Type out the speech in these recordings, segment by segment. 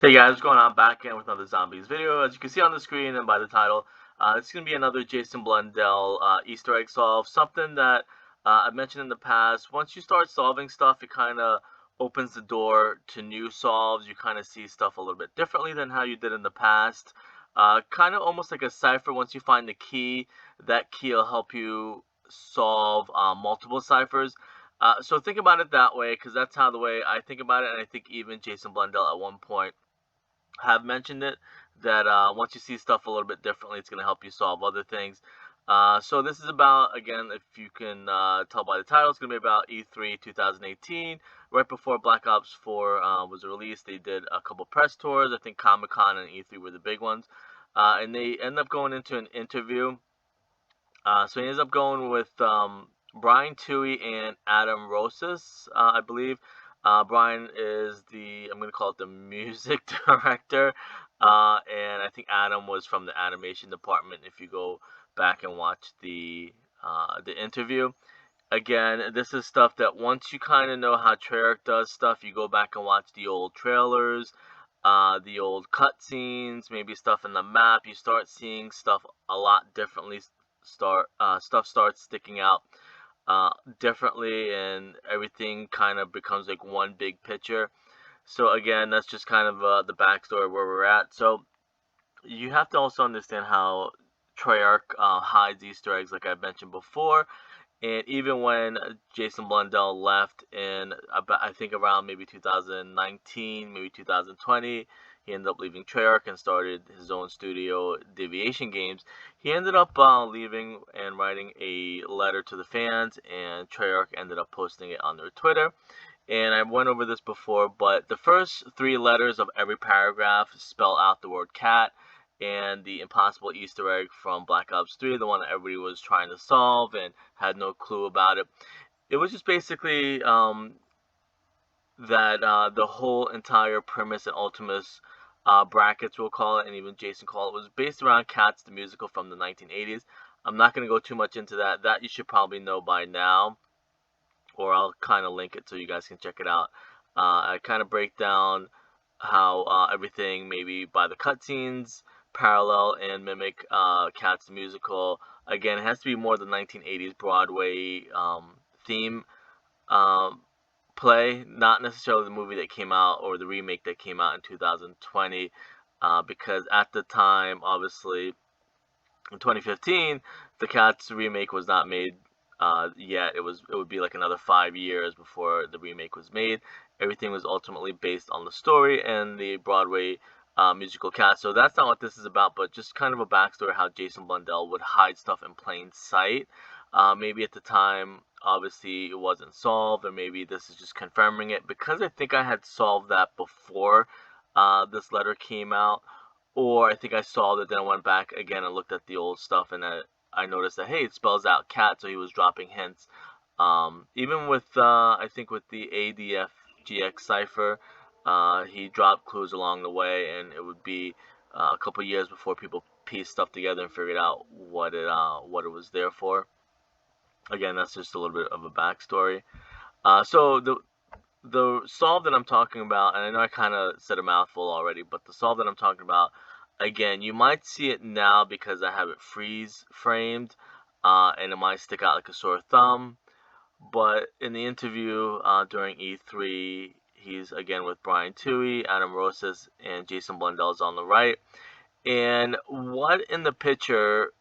Hey guys, what's going on? Back in with another zombies video. As you can see on the screen and by the title, it's going to be another Jason Blundell Easter egg solve. Something that I've mentioned in the past. Once you start solving stuff, it kind of opens the door to new solves. You kind of see stuff a little bit differently than how you did in the past. Kind of almost like a cipher. Once you find the key, that key will help you solve multiple ciphers. So think about it that way, because that's how the way I think about it, and I think even Jason Blundell at one point have mentioned it, that once you see stuff a little bit differently, it's going to help you solve other things. So this is about, again, if you can tell by the title, it's going to be about E3 2018. Right before Black Ops 4 was released, they did a couple press tours. I think Comic-Con and E3 were the big ones. And they end up going into an interview. So he ends up going with Brian Toohey and Adam Rosas, I believe. Brian is I'm going to call it the music director. And I think Adam was from the animation department if you go back and watch the interview. Again, this is stuff that once you kind of know how Treyarch does stuff, you go back and watch the old trailers, the old cutscenes, maybe stuff in the map. You start seeing stuff a lot differently. Stuff starts sticking out differently, and everything kind of becomes like one big picture. So again, that's just kind of the backstory where we're at. So you have to also understand how Treyarch hides Easter eggs, like I mentioned before. And even when Jason Blundell left in about, I think around maybe 2019, maybe 2020, he ended up leaving Treyarch and started his own studio, Deviation Games. He ended up leaving and writing a letter to the fans, and Treyarch ended up posting it on their Twitter. And I went over this before, but the first three letters of every paragraph spell out the word cat, and the impossible Easter egg from Black Ops 3, the one that everybody was trying to solve and had no clue about it. It was just basically that the whole entire premise and Ultimus brackets, we'll call it, and even Jason called it, was based around Cats, the musical from the 1980s. I'm not going to go too much into that. That you should probably know by now, or I'll kind of link it so you guys can check it out. I kind of break down how everything, maybe by the cutscenes, parallel and mimic Cats the musical. Again, it has to be more the 1980s Broadway theme um, play, not necessarily the movie that came out or the remake that came out in 2020, because at the time, obviously, in 2015, the Cats remake was not made yet. It would be like another 5 years before the remake was made. Everything was ultimately based on the story and the Broadway musical Cats. So that's not what this is about, but just kind of a backstory how Jason Blundell would hide stuff in plain sight. Maybe at the time, obviously, it wasn't solved, or maybe this is just confirming it, because I think I had solved that before this letter came out, or I think I solved it, then I went back again and looked at the old stuff, and I noticed that, hey, it spells out cat, so he was dropping hints. Even with, I think with the ADFGX cipher, he dropped clues along the way, and it would be a couple years before people pieced stuff together and figured out what it was there for. Again, that's just a little bit of a backstory. So the solve that I'm talking about, and I know I kind of said a mouthful already, but the solve that I'm talking about, again, you might see it now because I have it freeze framed, and it might stick out like a sore thumb. But in the interview during E3, he's again with Brian Toohey, Adam Rosas, and Jason Blundell's on the right. And what in the picture,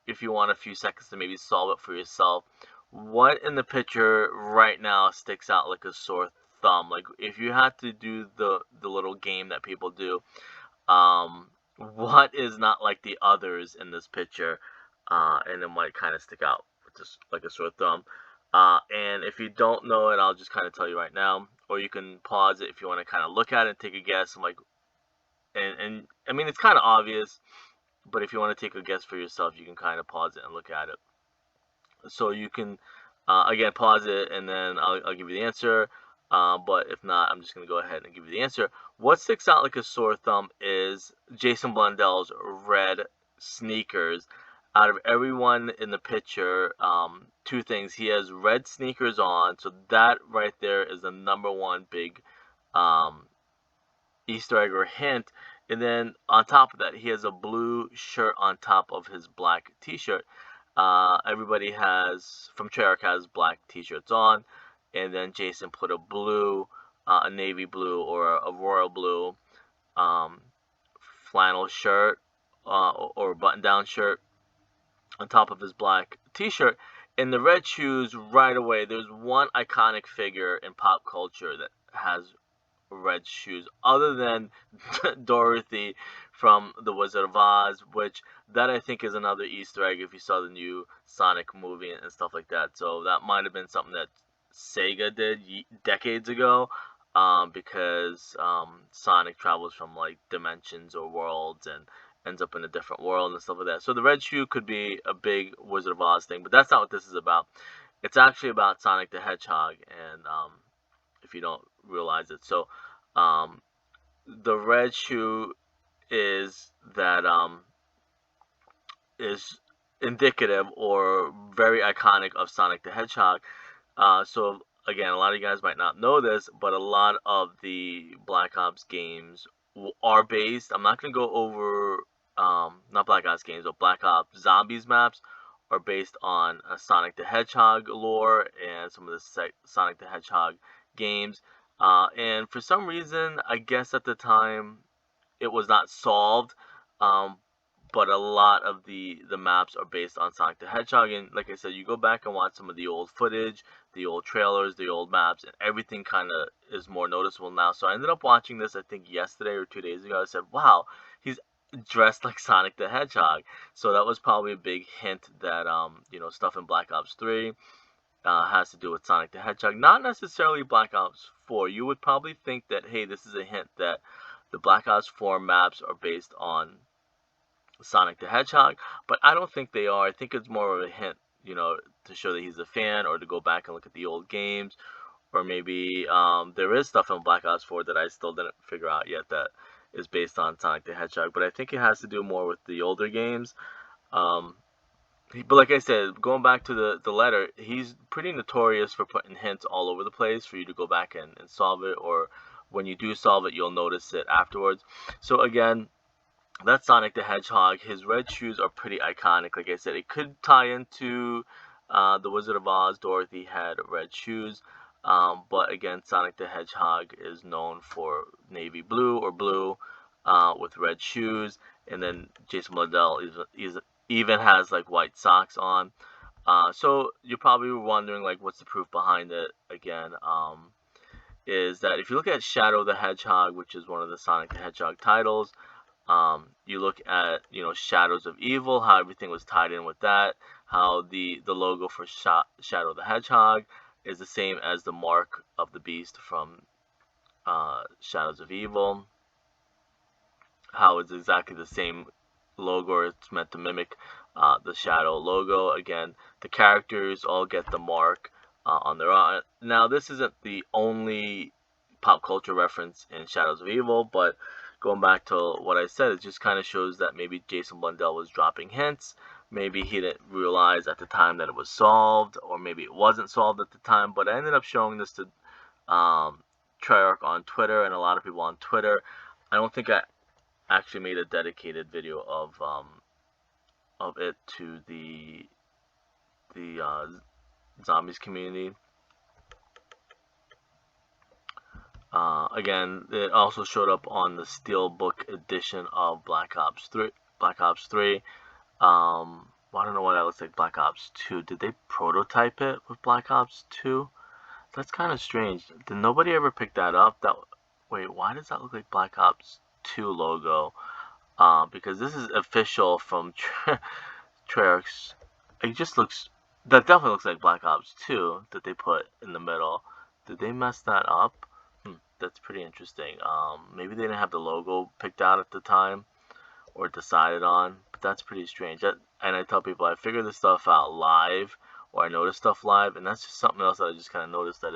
if you want a few seconds to maybe solve it for yourself, what in the picture right now sticks out like a sore thumb? Like if you had to do the little game that people do, what is not like the others in this picture, and it might kind of stick out just like a sore thumb. And if you don't know it, I'll just kind of tell you right now, or you can pause it if you want to kind of look at it and take a guess. I'm like, and I mean it's kind of obvious, but if you want to take a guess for yourself, you can kind of pause it and look at it. So you can again pause it, and then I'll give you the answer. But if not, I'm just gonna go ahead and give you the answer. What sticks out like a sore thumb is Jason Blundell's red sneakers. Out of everyone in the picture, two things: he has red sneakers on, so that right there is the number one big um, Easter egg or hint. And then on top of that, he has a blue shirt on top of his black T-shirt. Everybody from Treyarch has black T-shirts on, and then Jason put a navy blue or a royal blue um, flannel shirt or button-down shirt on top of his black T-shirt. And the red shoes, right away, there's one iconic figure in pop culture that has red shoes other than Dorothy from The Wizard of Oz, which that I think is another Easter egg if you saw the new Sonic movie and stuff like that. So that might have been something that Sega did decades ago, because Sonic travels from like dimensions or worlds and ends up in a different world and stuff like that. So the red shoe could be a big Wizard of Oz thing, but that's not what this is about. It's actually about Sonic the Hedgehog, and if you don't realize it. So the red shoe is that is indicative or very iconic of Sonic the Hedgehog. So again, a lot of you guys might not know this, but a lot of the Black Ops games are based. I'm not gonna go over not Black Ops games, but Black Ops Zombies maps are based on Sonic the Hedgehog lore and some of the Sonic the Hedgehog games. And for some reason, I guess at the time it was not solved, um, but a lot of the maps are based on Sonic the Hedgehog. And like I said, you go back and watch some of the old footage, the old trailers, the old maps, and everything kind of is more noticeable now. So I ended up watching this, I think yesterday or 2 days ago. I said, wow, he's dressed like Sonic the Hedgehog. So that was probably a big hint that stuff in Black Ops 3 has to do with Sonic the Hedgehog. Not necessarily Black Ops 4. You would probably think that, hey, this is a hint that the Black Ops 4 maps are based on Sonic the Hedgehog, but I don't think they are. I think it's more of a hint, to show that he's a fan or to go back and look at the old games, or maybe there is stuff in Black Ops 4 that I still didn't figure out yet that is based on Sonic the Hedgehog, but I think it has to do more with the older games. But like I said, going back to the letter, he's pretty notorious for putting hints all over the place for you to go back and solve it, or when you do solve it, you'll notice it afterwards. So again, that's Sonic the Hedgehog. His red shoes are pretty iconic. Like I said, it could tie into the Wizard of Oz. Dorothy had red shoes. But again, Sonic the Hedgehog is known for navy blue or blue with red shoes. And then Jason Blundell even has like white socks on. So you're probably wondering like what's the proof behind it. Again, is that if you look at Shadow the Hedgehog, which is one of the Sonic the Hedgehog titles, you look at Shadows of Evil, how everything was tied in with that, how the logo for Shadow the Hedgehog is the same as the mark of the beast from Shadows of Evil, how it's exactly the same logo, or it's meant to mimic the Shadow logo. Again, the characters all get the mark on their own. Now, this isn't the only pop culture reference in Shadows of Evil, but going back to what I said, it just kind of shows that maybe Jason Blundell was dropping hints. Maybe he didn't realize at the time that it was solved, or maybe it wasn't solved at the time. But I ended up showing this to Treyarch on Twitter and a lot of people on Twitter. I don't think I actually made a dedicated video of it to the zombies community. Again, it also showed up on the Steelbook edition of Black Ops 3. I don't know why that looks like Black Ops 2. Did they prototype it with Black Ops 2? That's kind of strange. Did nobody ever pick that up? Wait, why does that look like Black Ops 2 logo? Because this is official from Treyarch's. It just looks. That definitely looks like Black Ops 2 that they put in the middle. Did they mess that up? That's pretty interesting. Maybe they didn't have the logo picked out at the time or decided on, but that's pretty strange. And I tell people I figure this stuff out live, or I notice stuff live, and that's just something else that I just kind of noticed, that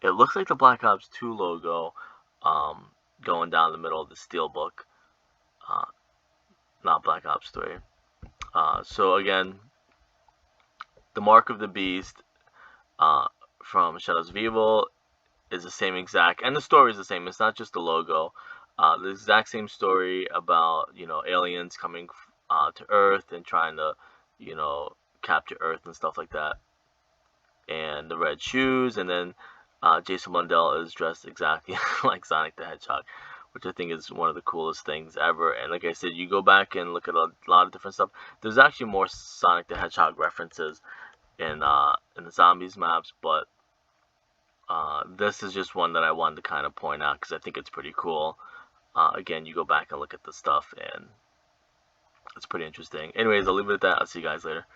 it looks like the Black Ops 2 logo going down the middle of the Steelbook, not Black Ops 3. So again, the mark of the beast from Shadows of Evil is the same exact, and the story is the same. It's not just the logo. The exact same story about, aliens coming to Earth and trying to, capture Earth and stuff like that. And the red shoes, and then Jason Blundell is dressed exactly like Sonic the Hedgehog, which I think is one of the coolest things ever. And like I said, you go back and look at a lot of different stuff. There's actually more Sonic the Hedgehog references in the zombies maps, but this is just one that I wanted to kind of point out because I think it's pretty cool. Again, you go back and look at the stuff, and it's pretty interesting. Anyways, I'll leave it at that. I'll see you guys later.